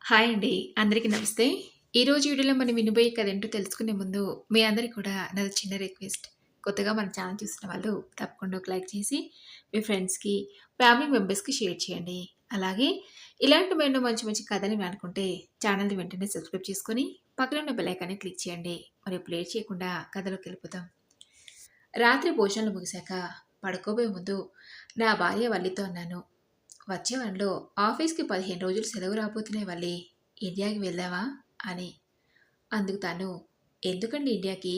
Hi అండి. అందరికీ నమస్తే. ఈరోజు వీడియోలో మనం వినబోయే కథ ఏంటో తెలుసుకునే ముందు మీ అందరికి కూడా నాది చిన్న రిక్వెస్ట్. కొత్తగా మన ఛానల్ చూస్తున్న వాళ్ళు తప్పకుండా ఒక లైక్ చేసి మీ ఫ్రెండ్స్‌కి, ఫ్యామిలీ మెంబర్స్‌కి షేర్ చేయండి. అలాగే ఇలాంటి మరెన్నో మంచి మంచి కథలు వినాలనుకుంటే ఛానల్‌ని వెంటనే సబ్స్క్రైబ్ చేసుకొని పక్కన ఉన్న బెల్ ఐకాన్ని క్లిక్ చేయండి. మరి ఇప్పుడు లేట్ చేయకుండా కథలోకెళ్ళిపోదాం. రాత్రి భోజనాలు ముగిశాక పడుకోబోయే ముందు నా భార్య వల్లితో అన్నాను. వచ్చే వారంలో ఆఫీస్‌కి 15 రోజులు సెలవు రాబోతున్నాయి వల్లి. ఇండియాకి వెళ్దామా? అని. అందుకు తను, ఎందుకండి ఇండియాకి?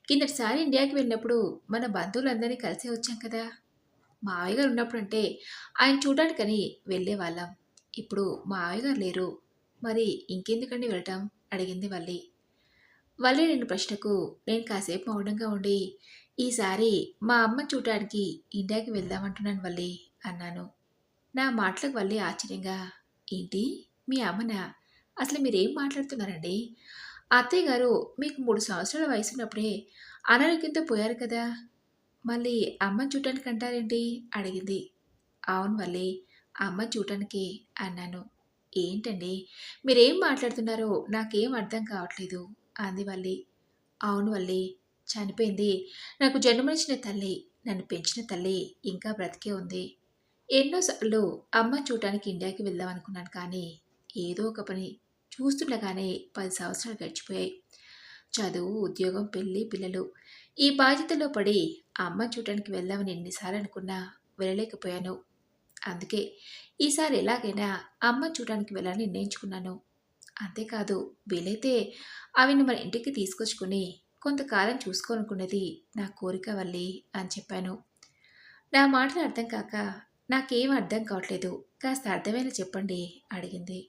కిందటిసారి ఇండియాకి వెళ్ళినప్పుడు మన బంధువులందరినీ కలిసే వచ్చాం కదా! మావయ్య గారు ఉన్నప్పుడంటే ఆయన చూడడానికని వెళ్ళేవాళ్ళం. ఇప్పుడు మావయ్య గారు లేరు. మరి ఇంకెందుకండి వెళ్ళటం? అడిగింది వల్లి. వల్లి అడిగిన ప్రశ్నకు నేను కాసేపు మౌనంగా ఉండి, ఈసారి మా అమ్మని చూడటానికి ఇండియాకి వెళ్దామంటున్నాను వల్లి అన్నాను. నా మాటలకు వల్లి ఆశ్చర్యంగా, ఏంటి? మీ అమ్మనా? అసలు మీరేం మాట్లాడుతున్నారండి? అత్తయ్య గారు మీకు 3 సంవత్సరాల వయసున్నప్పుడే అనారోగ్యంతో పోయారు కదా! మళ్ళీ అమ్మని చూడటానికి అంటారేంటి? అడిగింది. అవును వల్లి, అమ్మని చూడటానికే అన్నాను. ఏంటండి? మీరేం మాట్లాడుతున్నారో నాకేం అర్థం కావట్లేదు అంది వల్లి. అవును వల్లి, చనిపోయింది నాకు జన్మనిచ్చిన తల్లి, నన్ను పెంచిన తల్లి ఇంకా బ్రతికే ఉంది. ఎన్నోసార్లు అమ్మ చూడటానికి ఇండియాకి వెళ్దాం అనుకున్నాను కానీ ఏదో ఒక పని చూస్తుండగానే 10 సంవత్సరాలు గడిచిపోయాయి. చదువు, ఉద్యోగం, పెళ్లి, పిల్లలు ఈ బాధ్యతలో పడి అమ్మ చూడటానికి వెళ్దామని ఎన్నిసార్లు అనుకున్నా వెళ్ళలేకపోయాను. అందుకే ఈసారి ఎలాగైనా అమ్మ చూడటానికి వెళ్ళాలని నిర్ణయించుకున్నాను. అంతేకాదు, వీలైతే ఆవిని మన ఇంటికి తీసుకొచ్చుకుని కొంతకాలం చూసుకోనుకున్నది నా కోరిక వల్లి అని చెప్పాను. నా మాటలు అర్థం కాక, నాకేం అర్థం కావట్లేదు, కాస్త అర్థమయ్యేలా చెప్పండి అడిగింది.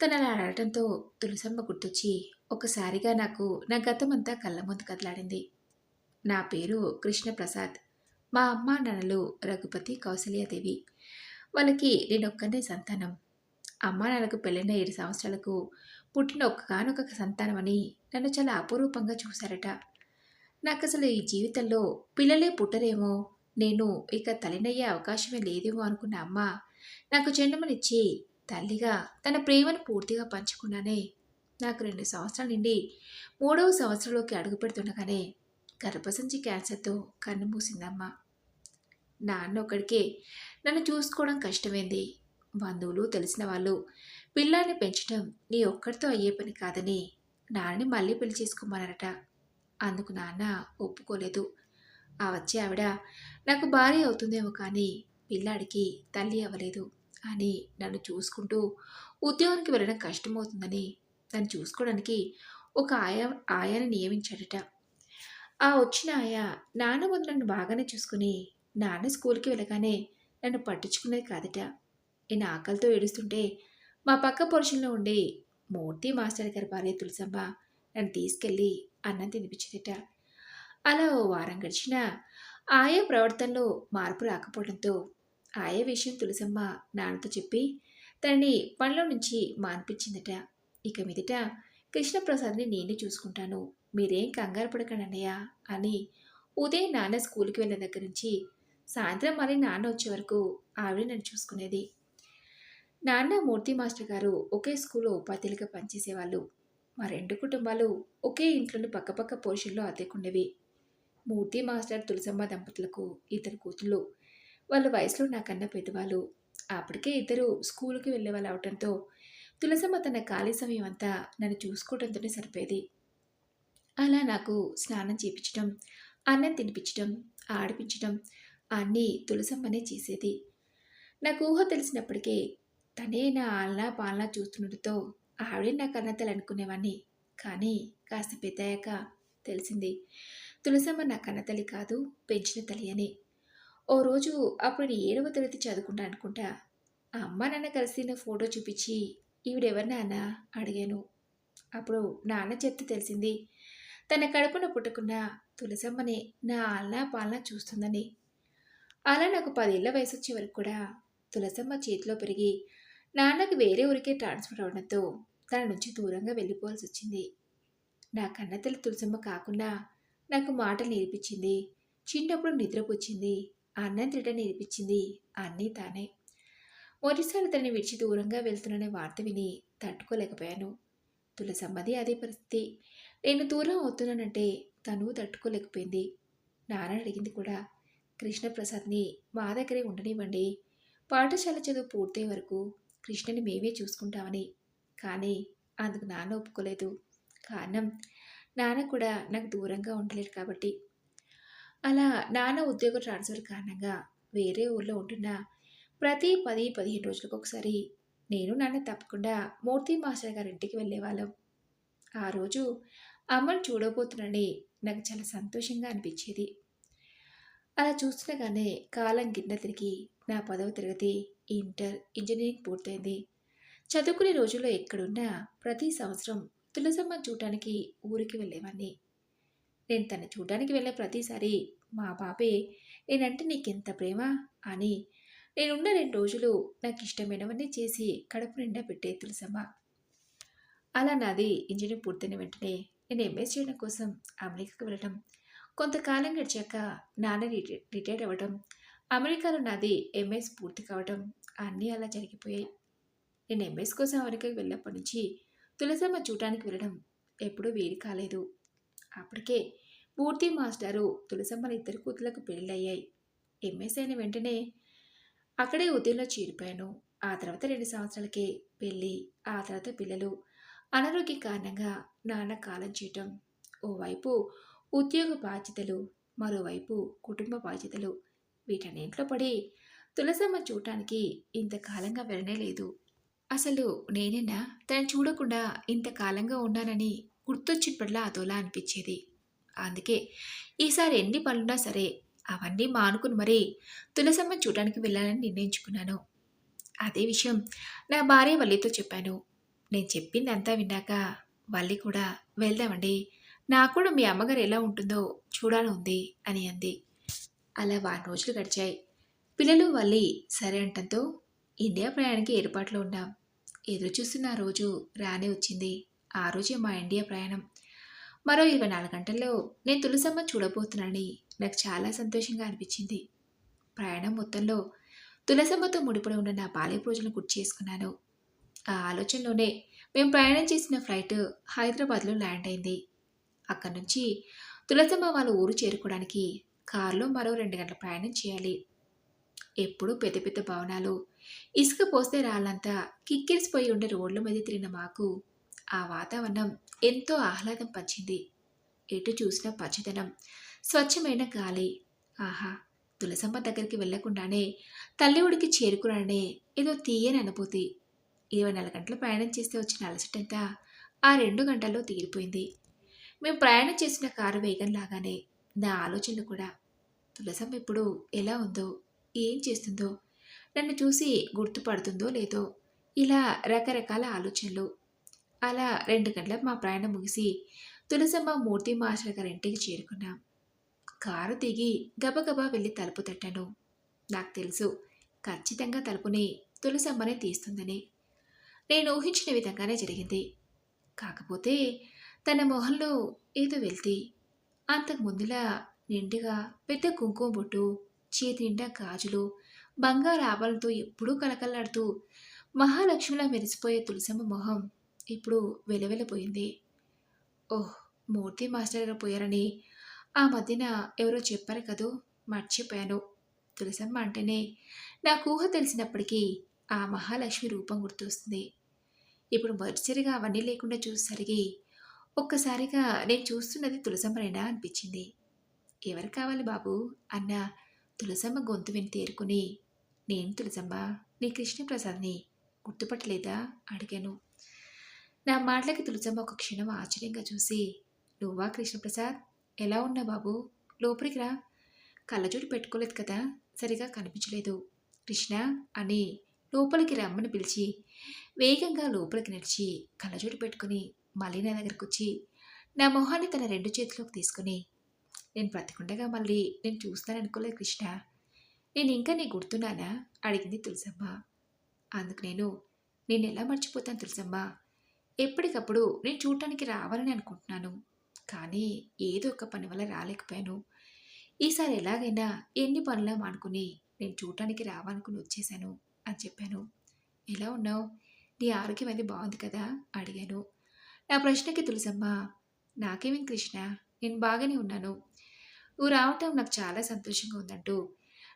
తను అలా అడగటంతో తులసమ్మ గుర్తొచ్చి ఒక్కసారిగా నాకు నా గతమంతా కళ్ళ ముందు కదలాడింది. నా పేరు కృష్ణప్రసాద్. మా అమ్మ నాన్నలు రఘుపతి, కౌసల్యాదేవి. వాళ్ళకి నేనొక్కనే సంతానం. అమ్మా నాన్నలకు పెళ్ళైన 7 సంవత్సరాలకు పుట్టిన ఒక్కగానొక్క సంతానమని నన్ను చాలా అపురూపంగా చూశారట. నాకసలు ఈ జీవితంలో పిల్లలే పుట్టరేమో, నేను ఇక తల్లినయ్యే అవకాశమే లేదేమో అనుకున్న అమ్మ నాకు జన్మనిచ్చి తల్లిగా తన ప్రేమను పూర్తిగా పంచుకున్నానే. నాకు 2 సంవత్సరాల నుండి 3వ సంవత్సరంలోకి అడుగు పెడుతుండగానే గర్భసంచి క్యాన్సర్తో కన్ను మూసిందమ్మ. నాన్న ఒక్కడికే నన్ను చూసుకోవడం కష్టమైంది. బంధువులు, తెలిసిన వాళ్ళు పిల్లాన్ని పెంచడం నీ ఒక్కడితో అయ్యే పని కాదని నాన్నని మళ్ళీ పెళ్లి చేసుకోమన్నారట. అందుకు నాన్న ఒప్పుకోలేదు. ఆ వచ్చే ఆవిడ నాకు భార్య అవుతుందేమో కానీ పిల్లాడికి తల్లి అవ్వలేదు అని నన్ను చూసుకుంటూ ఉద్యోగానికి వెళ్ళడం కష్టమవుతుందని నన్ను చూసుకోవడానికి ఒక ఆయాని నియమించాడట. ఆ వచ్చిన ఆయా నాన్న ముందు నన్ను బాగానే చూసుకుని నాన్న స్కూల్కి వెళ్ళగానే నన్ను పట్టించుకునేది కాదట. నేను ఆకలితో ఏడుస్తుంటే మా పక్క పోర్షన్లో ఉండే మూర్తి మాస్టర్ గారి భార్య తులసమ్మ నన్ను తీసుకెళ్ళి అన్నం తినిపించేదట. అలా ఓ వారం గడిచినా ఆయా ప్రవర్తనలో మార్పు రాకపోవడంతో ఆయా విషయం తులసమ్మ నాన్నతో చెప్పి తనని పనిలో నుంచి మాన్పించిందట. ఇక మీదట కృష్ణప్రసాద్ని నేనే చూసుకుంటాను, మీరేం కంగారు పడకండి అన్నయ్య అని ఉదయం నాన్న స్కూల్కి వెళ్ళిన దగ్గర నుంచి సాయంత్రం మళ్ళీ నాన్న వచ్చే వరకు ఆవిడ నన్ను చూసుకునేది. నాన్న, మూర్తి మాస్టర్ గారు ఒకే స్కూల్లో ఉపాధ్యాయులుగా పనిచేసేవాళ్ళు. మా 2 కుటుంబాలు ఒకే ఇంట్లోని పక్కపక్క పోర్షన్లో అద్దెకుండేవి. మూర్తి మాస్టర్, తులసమ్మ దంపతులకు 2 కూతుళ్ళు. వాళ్ళ వయసులో నాకన్నా పెద్దవాళ్ళు. అప్పటికే ఇద్దరు స్కూలుకి వెళ్ళేవాళ్ళు అవటంతో తులసమ్మ తన ఖాళీ సమయం అంతా నన్ను చూసుకోవడంతోనే సరిపోయేది. అలా నాకు స్నానం చేపించడం, అన్నం తినిపించడం, ఆడిపించడం అన్నీ తులసమ్మనే చేసేది. నాకు ఊహ తెలిసినప్పటికే తనే నా ఆలనా పాలనా చూస్తుండటంతో ఆవిడే నా కన్నతల్లి అనుకునేవాణ్ణి. కానీ కాస్త పెద్దయ్యాక తెలిసింది తులసమ్మ నా కన్నతల్లి కాదు, పెంచిన తల్లి అని. ఓ రోజు అప్పుడు నేను 7వ తరగతి చదువుకుంటా అనుకుంటా. ఆ అమ్మ నాన్న కలిసి నా ఫోటో చూపించి, ఈవిడెవరు నాన్న అడిగాను. అప్పుడు నాన్న చెప్తే తెలిసింది తన కడుపున పుట్టుకున్న తులసమ్మనే నా ఆలనా పాలనా చూస్తుందని. అలా నాకు 10 ఏళ్ల వయసొచ్చే వరకు కూడా తులసమ్మ చేతిలో పెరిగి నాన్నకి వేరే ఊరికే ట్రాన్స్ఫర్ అవడంతో తన నుంచి దూరంగా వెళ్ళిపోవాల్సి వచ్చింది. నా కన్నతల్లి తులసమ్మ కాకుండా నాకు మాటలు నేర్పించింది, చిన్నప్పుడు నిద్రపుచ్చింది, అన్నం తినడం నేర్పించింది అన్నీ తానే. మొదటిసారి తనని విడిచి దూరంగా వెళ్తున్నానే వార్త విని తట్టుకోలేకపోయాను. తులసమ్మది అదే పరిస్థితి. నేను దూరం అవుతున్నానంటే తను తట్టుకోలేకపోయింది. నాన్న అడిగింది కూడా, కృష్ణప్రసాద్ని మా దగ్గరే ఉండనివ్వండి, పాఠశాల చదువు పూర్తయ్యే వరకు కృష్ణని మేమే చూసుకుంటామని. కానీ అందుకు నాన్న ఒప్పుకోలేదు. కారణం, నాన్న కూడా నాకు దూరంగా ఉండలేరు కాబట్టి. అలా నాన్న ఉద్యోగ ట్రాన్స్ఫర్ కారణంగా వేరే ఊర్లో ఉంటున్న ప్రతి 10-15 రోజులకు ఒకసారి నేను నాన్న తప్పకుండా మూర్తి మాస్టర్ గారింటికి వెళ్ళేవాళ్ళం. ఆ రోజు అమ్మను చూడబోతున్నానని నాకు చాలా సంతోషంగా అనిపించేది. అలా చూస్తుండగానే కాలం కింద తిరిగి నా 10వ తరగతి, ఇంటర్, ఇంజనీరింగ్ పూర్తయింది. చదువుకునే రోజుల్లో ఎక్కడున్నా ప్రతి సంవత్సరం తులసమ్మని చూడటానికి ఊరికి వెళ్ళేవాడిని. నేను తను చూడడానికి వెళ్ళే ప్రతిసారి మా బాబే నేనంటే నీకెంత ప్రేమ అని నేనున్న 2 రోజులు నాకు ఇష్టమైనవన్నీ చేసి కడుపు నిండా పెట్టే తులసమ్మ. అలా నాది ఇంజనీరింగ్ పూర్తయిన వెంటనే నేను ఎంఎస్ చేయడం కోసం అమెరికాకు వెళ్ళడం, కొంతకాలం గడిచాక నాన్న రిటైర్ అవ్వడం, అమెరికాలో నాది ఎంఎస్ పూర్తి కావడం అన్నీ అలా జరిగిపోయాయి. నేను ఎంఎస్ కోసం అమెరికాకి వెళ్ళినప్పటి నుంచి తులసమ్మ చూడటానికి వెళ్ళడం ఎప్పుడూ వీలు కాలేదు. అప్పటికే మూర్తి మాస్టారు తులసమ్మల ఇద్దరు కూతుళ్లకు పెళ్ళయ్యాయి. ఎంఎస్ అయిన వెంటనే అక్కడే ఉద్యోగంలో చేరిపోయాను. ఆ తర్వాత 2 సంవత్సరాలకే పెళ్ళి, ఆ తర్వాత పిల్లలు. అనారోగ్య కారణంగా నాన్న కాలం చేయటం. ఓవైపు ఉద్యోగ బాధ్యతలు, మరోవైపు కుటుంబ బాధ్యతలు. వీటన్నింట్లో పడి తులసమ్మ చూడటానికి ఇంతకాలంగా వెళ్ళనే లేదు. అసలు నేనైనా తను చూడకుండా ఇంతకాలంగా ఉన్నానని గుర్తొచ్చినప్పుడల్లా అదోలా అనిపించేది. అందుకే ఈసారి ఎన్ని పనులున్నా సరే అవన్నీ మానుకుని మరీ తులసమ్మని చూడటానికి వెళ్ళాలని నిర్ణయించుకున్నాను. అదే విషయం నా భార్య వల్లితో చెప్పాను. నేను చెప్పిందంతా విన్నాక వల్లి కూడా వెళ్దామండి, నాకు కూడా మీ అమ్మగారు ఎలా ఉంటుందో చూడాలని ఉంది అని అంది. అలా వారం రోజులు గడిచాయి. పిల్లలు వల్లి సరే అంటంతో ఇండియా ప్రయాణానికి ఏర్పాట్లో ఉన్నాం. ఎదురు చూస్తున్న ఆ రోజు రానే వచ్చింది. ఆ రోజే మా ఇండియా ప్రయాణం. మరో 24 గంటల్లో నేను తులసమ్మ చూడబోతున్నానని నాకు చాలా సంతోషంగా అనిపించింది. ప్రయాణం మొత్తంలో తులసమ్మతో ముడిపడి ఉన్న నా బాల్యపు రోజులను గుర్తు చేసుకున్నాను. ఆ ఆలోచనలోనే మేము ప్రయాణం చేసిన ఫ్లైట్ హైదరాబాద్లో ల్యాండ్ అయింది. అక్కడి నుంచి తులసమ్మ వాళ్ళ ఊరు చేరుకోవడానికి కారులో మరో 2 గంటల ప్రయాణం చేయాలి. ఎప్పుడూ పెద్ద పెద్ద భవనాలు, ఇసుక పోస్తే రాళ్ళంతా కిక్కిరిసిపోయి ఉండే రోడ్ల మీద తిరిగిన మాకు ఆ వాతావరణం ఎంతో ఆహ్లాదం పంచింది. ఎటు చూసినా పచ్చదనం, స్వచ్ఛమైన గాలి. ఆహా! తులసమ్మ దగ్గరికి వెళ్లకుండానే తల్లి ఒడికి చేరుకున్నాననే ఏదో తీయని అనుభూతి. 24 గంటలు ప్రయాణం చేస్తే వచ్చిన అలసటంతా ఆ 2 గంటల్లో తీరిపోయింది. మేము ప్రయాణం చేసిన కారు వేగం లాగానే నా ఆలోచనలు కూడా. తులసమ్మ ఇప్పుడు ఎలా ఉందో, ఏం చేస్తుందో, నన్ను చూసి గుర్తుపడుతుందో లేదో, ఇలా రకరకాల ఆలోచనలు. అలా 2 గంటలకు మా ప్రయాణం ముగిసి తులసమ్మ మూర్తి మాస్టర్ గారి ఇంటికి చేరుకున్నాం. కారు దిగి గబగబా వెళ్ళి తలుపు తట్టాను. నాకు తెలుసు ఖచ్చితంగా తలుపుని తులసమ్మనే తీస్తుందని. నేను ఊహించిన విధంగానే జరిగింది. కాకపోతే తన మొహంలో ఏదో వెళ్తి. అంతకు ముందులా నిండుగా పెద్ద కుంకుమ బొట్టు, చేతి నిండా గాజులు, బంగారు ఆభరణాలతో ఎప్పుడూ కలకల్లాడుతూ మహాలక్ష్మిలా మెరిసిపోయే తులసమ్మ మొహం ఇప్పుడు వెలవెలపోయింది. ఓహ్! మూర్తి మాస్టర్ గారు పోయారని ఆ మధ్యన ఎవరో చెప్పారు కదూ, మర్చిపోయాను. తులసమ్మ అంటేనే నాకు ఊహ తెలిసినప్పటికీ ఆ మహాలక్ష్మి రూపం గుర్తొస్తుంది. ఇప్పుడు మొదటిసారిగా అవన్నీ లేకుండా చూసేసరికి ఒక్కసారిగా నేను చూస్తున్నది తులసమ్మనేనా అనిపించింది. ఎవరు కావాలి బాబు అన్న తులసమ్మ గొంతు విని తేరుకుని, నేను తులసమ్మ, నీ కృష్ణప్రసాద్ని గుర్తుపట్టలేదా అడిగాను. నా మాటలకి తులసమ్మ ఒక క్షణం ఆశ్చర్యంగా చూసి, నువ్వా కృష్ణప్రసాద్, ఎలా ఉన్నా బాబు, లోపలికి రా, కళ్ళజోడు పెట్టుకోలేదు కదా, సరిగా కనిపించలేదు, కృష్ణ అని లోపలికి రమ్మని పిలిచి వేగంగా లోపలికి నడిచి కళ్ళజోడు పెట్టుకుని మళ్ళీ నా దగ్గరకు వచ్చి నా మొహాన్ని తన 2 చేతుల్లోకి తీసుకుని, నేను బ్రతికుండగా మళ్ళీ నేను చూస్తాననుకోలేదు కృష్ణ, నేను ఇంకా నీ గుర్తున్నానా అడిగింది తులసమ్మ. అందుకు నేను ఎలా మర్చిపోతాను తులసమ్మ, ఎప్పటికప్పుడు నేను చూడటానికి రావాలని అనుకుంటున్నాను, కానీ ఏదో ఒక పని వల్ల రాలేకపోయాను. ఈసారి ఎలాగైనా ఎన్ని పనులా మానుకుని నేను చూడటానికి రావాలనుకుని వచ్చేశాను అని చెప్పాను. ఎలా ఉన్నావు? నీ ఆరోగ్యం అది బాగుంది కదా అడిగాను. నా ప్రశ్నకి తులసమ్మ, నాకేమేం కృష్ణ, నేను బాగానే ఉన్నాను. నువ్వు రావటం నాకు చాలా సంతోషంగా ఉందంటూ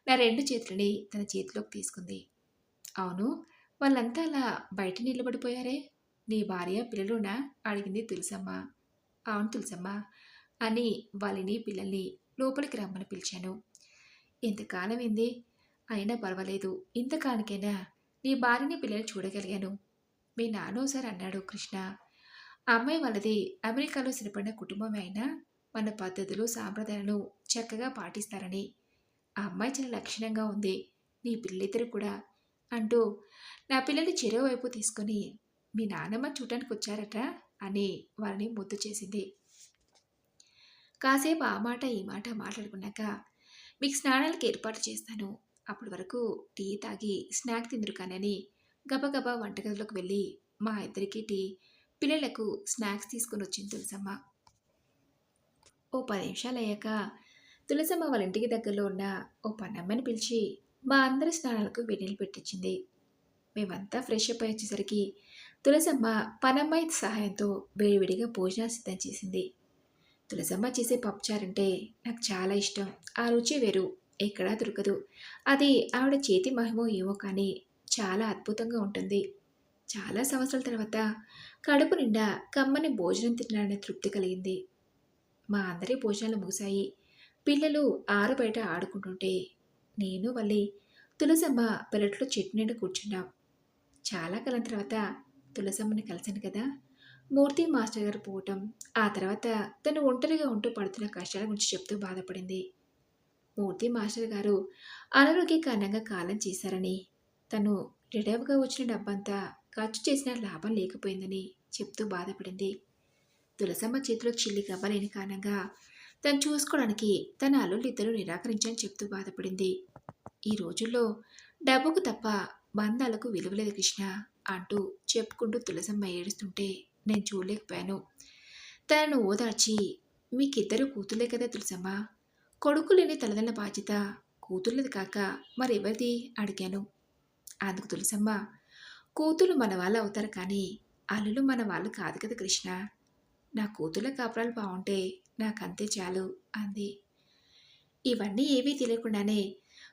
నా 2 చేతులని తన చేతిలోకి తీసుకుంది. అవును, వాళ్ళంతా అలా బయట నిలబడిపోయారే, నీ భార్య పిల్లలునా అడిగింది తులసమ్మ. అవును తులసమ్మ అని వాళ్ళని పిల్లల్ని లోపలికి రమ్మని పిలిచాను. ఇంతకాలమైంది, అయినా పర్వాలేదు, ఇంతకానికైనా నీ భార్యని పిల్లల్ని చూడగలిగాను. మీ నాన్న ఒకసారి అన్నాడు కృష్ణ, ఆ అమ్మాయి వాళ్ళది అమెరికాలో స్థిరపడిన కుటుంబమే అయినా మన పద్ధతులు సాంప్రదాయాలను చక్కగా పాటిస్తారని. ఆ అమ్మాయి చాలా లక్షణంగా ఉంది, నీ పిల్లలిద్దరు కూడా అంటూ నా పిల్లల్ని చెరో వైపు తీసుకొని మీ నాన్నమ్మ చూడటానికి వచ్చారట అని వారిని ముద్దు చేసింది. కాసేపు ఆ మాట ఈ మాట మాట్లాడుకున్నాక మీకు స్నానాలకు ఏర్పాటు చేస్తాను, అప్పటి వరకు టీ తాగి స్నాక్ తిందురు కానని గబగబా వంటగదిలోకి వెళ్ళి మా ఇద్దరికి టీ, పిల్లలకు స్నాక్స్ తీసుకొని వచ్చింది తులసమ్మ. ఓ 10 నిమిషాలు అయ్యాక తులసమ్మ వాళ్ళ ఇంటికి దగ్గరలో ఉన్న ఓ పనమ్మని పిలిచి మా అందరి స్నానాలకు వెన్నీళ్ళు పెట్టించింది. మేమంతా ఫ్రెష్ అప్ అయి వచ్చేసరికి తులసమ్మ పనమ్మాయి సహాయంతో వేడివేడిగా భోజనాలు సిద్ధం చేసింది. తులసమ్మ చేసే పప్పుచారంటే నాకు చాలా ఇష్టం. ఆ రుచి వేరు, ఎక్కడా దొరకదు. అది ఆవిడ చేతి మహిమో ఏమో కానీ చాలా అద్భుతంగా ఉంటుంది. చాలా సంవత్సరాల తర్వాత కడుపు నిండా కమ్మని భోజనం తినాలనే తృప్తి కలిగింది. మా అందరి భోజనాలు ముగిశాయి. పిల్లలు ఆరు బయట ఆడుకుంటుంటే నేను వల్లి తులసమ్మ పెరట్లో చెట్టు నిండా కూర్చున్నాం. చాలా కాలం తర్వాత తులసమ్మని కలిశాను కదా. మూర్తి మాస్టర్ గారు పోవటం, ఆ తర్వాత తను ఒంటరిగా ఉంటూ పడుతున్న కష్టాల గురించి చెప్తూ బాధపడింది. మూర్తి మాస్టర్ గారు అనారోగ్య కారణంగా కాలం చేశారని, తను రిటైర్గా వచ్చిన డబ్బంతా ఖర్చు చేసిన లాభం లేకపోయిందని చెప్తూ బాధపడింది. తులసమ్మ చేతిలో చిల్లి గవ్వలేని కారణంగా తను చూసుకోవడానికి తన అల్లుళ్ళిద్దరూ నిరాకరించని చెప్తూ బాధపడింది. ఈ రోజుల్లో డబ్బుకు తప్ప బంధాలకు విలువలేదు కృష్ణ అంటూ చెప్పుకుంటూ తులసమ్మ ఏడుస్తుంటే నేను చూడలేకపోయాను. తనను ఓదార్చి, మీకిద్దరు కూతుర్లే కదా తులసమ్మ, కొడుకు లేని తలదన్న బాధ్యత కూతుర్లది కాక మరెవరిది అడిగాను. అందుకు తులసమ్మ, కూతురు మన వాళ్ళు అవుతారు కానీ అల్లులు మన వాళ్ళు కాదు కదా కృష్ణ, నా కూతుర్ల కాపురాలు బాగుంటే నాకంతే చాలు అంది. ఇవన్నీ ఏవీ తెలియకుండానే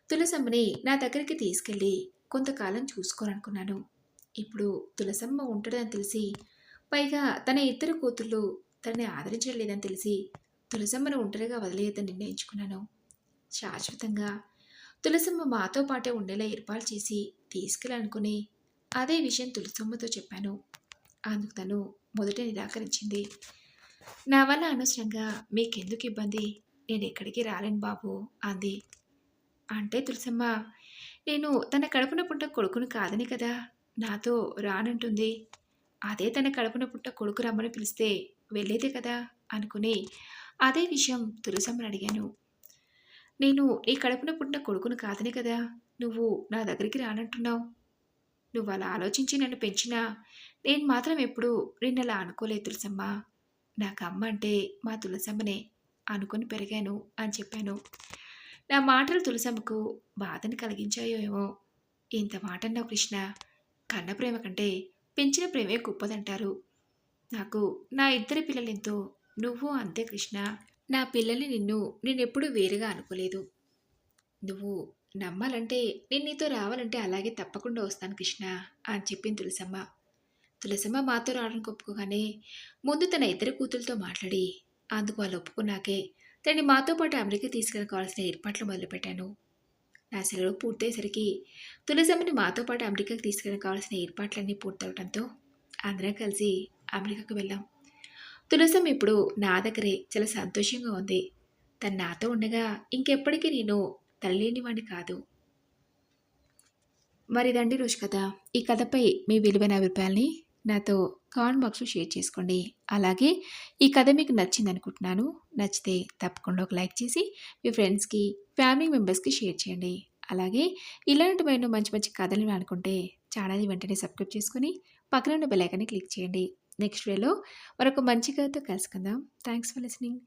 తులసమ్మని నా దగ్గరికి తీసుకెళ్ళి కొంతకాలం చూసుకోవాలనుకున్నాను. ఇప్పుడు తులసమ్మ ఉంటుందని తెలిసి, పైగా తన ఇద్దరు కూతుళ్ళు తనని ఆదరించడం లేదని తెలిసి తులసమ్మను ఒంటరిగా వదిలేయద్దని నిర్ణయించుకున్నాను. శాశ్వతంగా తులసమ్మ మాతో పాటే ఉండేలా ఏర్పాటు చేసి తీసుకెళ్ళాలనుకుని అదే విషయం తులసమ్మతో చెప్పాను. అందుకు తను మొదట నిరాకరించింది. నా వల్ల అనవసరంగా మీకెందుకు ఇబ్బంది, నేను ఎక్కడికి రాలేను బాబు అంది. అంటే తులసమ్మ, నేను తన కడుపున పుట్ట కొడుకును కాదని కదా నాతో రానంటుంది. అదే తన కడుపున పుట్ట కొడుకు రమ్మని పిలిస్తే వెళ్ళేదే కదా అనుకుని అదే విషయం తులసమ్మని అడిగాను. నేను నీ కడుపున పుట్టిన కొడుకును కాదని కదా నువ్వు నా దగ్గరికి రానంటున్నావు. నువ్వు అలా ఆలోచించి నన్ను పెంచినా నేను మాత్రం ఎప్పుడూ నిన్నలా అనుకోలేదు తులసమ్మ. నాకు అమ్మ అంటే మా తులసమ్మనే అనుకుని పెరిగాను అని చెప్పాను. నా మాటలు తులసమ్మకు బాధని కలిగించాయో ఏమో. ఇంత మాట అన్నావు కృష్ణ, కన్న ప్రేమ కంటే పెంచిన ప్రేమే గొప్పదంటారు. నాకు నా ఇద్దరి పిల్లలెంతో, నువ్వు అంతే కృష్ణ. నా పిల్లల్ని నేనెప్పుడూ వేరుగా అనుకోలేదు. నువ్వు నమ్మాలంటే నేను నీతో రావాలంటే అలాగే తప్పకుండా వస్తాను కృష్ణ అని చెప్పింది తులసమ్మ. తులసమ్మ మాతో రావడానికి ఒప్పుకోగానే ముందు తన ఇద్దరు కూతులతో మాట్లాడి అందుకు వాళ్ళు ఒప్పుకున్నాకే తనని మాతో పాటు అమెరికా తీసుకెళ్ళ కావాల్సిన ఏర్పాట్లు మొదలుపెట్టాను. నా సెలవు పూర్తయ్యేసరికి తులసమ్మని మాతో పాటు అమెరికాకి తీసుకెళ్ళ కావాల్సిన ఏర్పాట్లన్నీ పూర్తవడంతో అందరం కలిసి అమెరికాకు వెళ్ళాం. తులసమ్మ ఇప్పుడు నా దగ్గరే చాలా సంతోషంగా ఉంది. తను నాతో ఉండగా ఇంకెప్పటికీ నేను తల్లిలేని వాడిని కాదు. మరిదండి రోజు కథ. ఈ కథపై మీ విలువైన అభిప్రాయాల్ని నాతో కామెంట్ బాక్స్లో షేర్ చేసుకోండి. అలాగే ఈ కథ మీకు నచ్చింది అనుకుంటున్నాను. నచ్చితే తప్పకుండా ఒక లైక్ చేసి మీ ఫ్రెండ్స్కి, ఫ్యామిలీ మెంబర్స్కి షేర్ చేయండి. అలాగే ఇలాంటి మరెన్నో మంచి మంచి కథలు అనుకుంటే ఛానల్ని వెంటనే సబ్స్క్రైబ్ చేసుకుని పక్కన ఉన్న బెల్ ఐకాన్ని క్లిక్ చేయండి. నెక్స్ట్ వీడియోలో మరొక మంచి కథతో కలుసుకుందాం. Thanks for listening.